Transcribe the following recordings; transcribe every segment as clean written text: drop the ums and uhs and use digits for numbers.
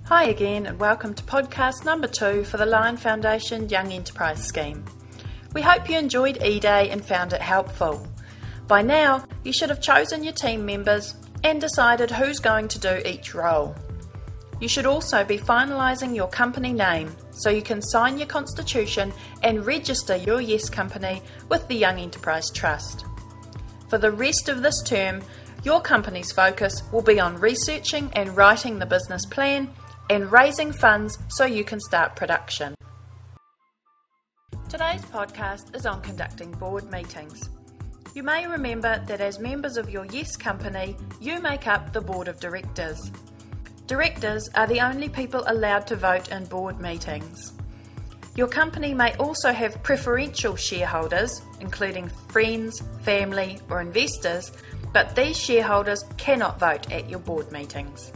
Hi again and welcome to podcast number 2 for the Lion Foundation Young Enterprise Scheme. We hope you enjoyed E-Day and found it helpful. By now, you should have chosen your team members and decided who's going to do each role. You should also be finalising your company name so you can sign your constitution and register your Yes Company with the Young Enterprise Trust. For the rest of this term, your company's focus will be on researching and writing the business plan and raising funds so you can start production. Today's podcast is on conducting board meetings. You may remember that as members of your Yes Company, you make up the Board of Directors. Directors are the only people allowed to vote in board meetings. Your company may also have preferential shareholders, including friends, family or investors, but these shareholders cannot vote at your board meetings.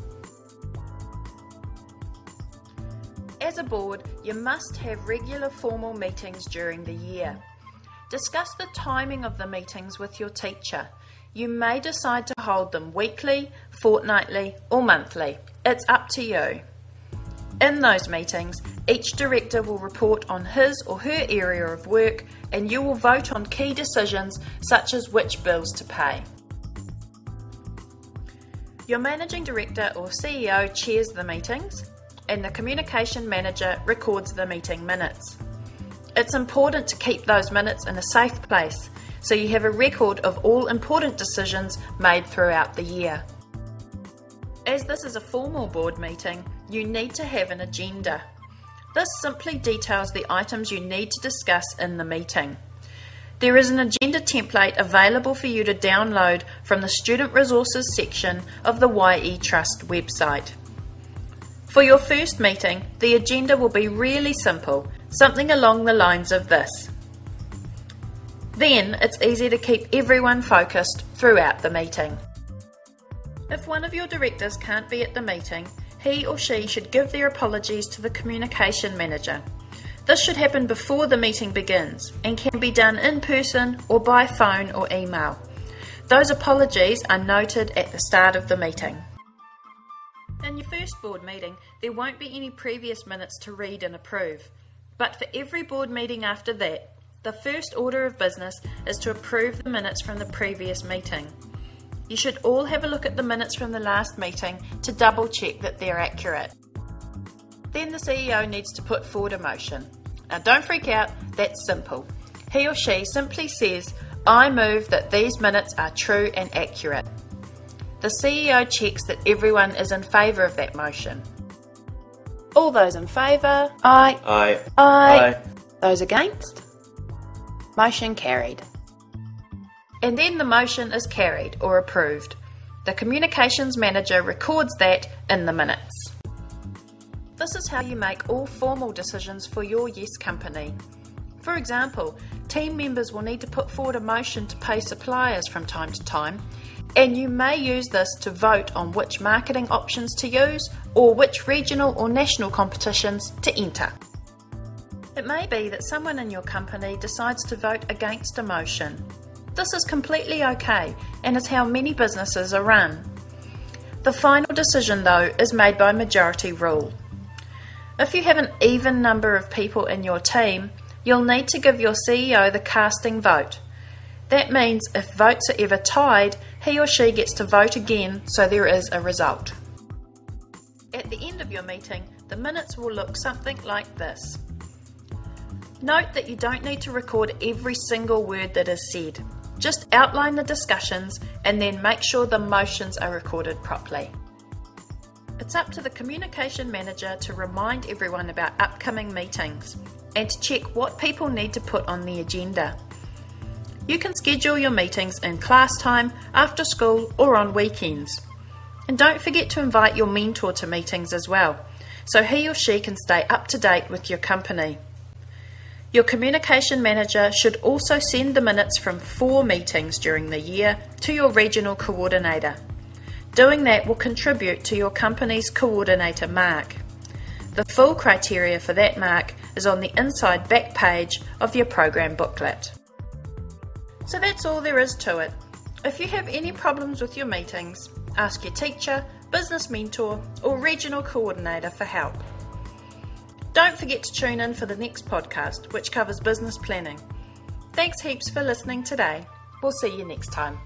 As a board, you must have regular formal meetings during the year. Discuss the timing of the meetings with your teacher. You may decide to hold them weekly, fortnightly or monthly. It's up to you. In those meetings, each director will report on his or her area of work and you will vote on key decisions such as which bills to pay. Your managing director or CEO chairs the meetings, and the communication manager records the meeting minutes. It's important to keep those minutes in a safe place so you have a record of all important decisions made throughout the year. As this is a formal board meeting, you need to have an agenda. This simply details the items you need to discuss in the meeting. There is an agenda template available for you to download from the Student Resources section of the YE Trust website. For your first meeting, the agenda will be really simple, something along the lines of this. Then it's easy to keep everyone focused throughout the meeting. If one of your directors can't be at the meeting, he or she should give their apologies to the communication manager. This should happen before the meeting begins and can be done in person or by phone or email. Those apologies are noted at the start of the meeting. In your first board meeting, there won't be any previous minutes to read and approve. But for every board meeting after that, the first order of business is to approve the minutes from the previous meeting. You should all have a look at the minutes from the last meeting to double check that they're accurate. Then the CEO needs to put forward a motion. Now don't freak out, that's simple. He or she simply says, "I move that these minutes are true and accurate." The CEO checks that everyone is in favour of that motion. All those in favour? Aye. Aye. Aye. Those against? Motion carried. And then the motion is carried or approved. The communications manager records that in the minutes. This is how you make all formal decisions for your Yes Company. For example, team members will need to put forward a motion to pay suppliers from time to time, and you may use this to vote on which marketing options to use or which regional or national competitions to enter. It may be that someone in your company decides to vote against a motion. This is completely okay and is how many businesses are run. The final decision, though, is made by majority rule. If you have an even number of people in your team, you'll need to give your CEO the casting vote. That means if votes are ever tied, he or she gets to vote again so there is a result. At the end of your meeting, the minutes will look something like this. Note that you don't need to record every single word that is said. Just outline the discussions and then make sure the motions are recorded properly. It's up to the communication manager to remind everyone about upcoming meetings and to check what people need to put on the agenda. You can schedule your meetings in class time, after school or on weekends. And don't forget to invite your mentor to meetings as well, so he or she can stay up to date with your company. Your communication manager should also send the minutes from 4 meetings during the year to your regional coordinator. Doing that will contribute to your company's coordinator mark. The full criteria for that mark is on the inside back page of your program booklet. So that's all there is to it. If you have any problems with your meetings, ask your teacher business mentor, or regional coordinator for help. Don't forget to tune in for the next podcast, which covers business planning. Thanks heaps for listening today. We'll see you next time.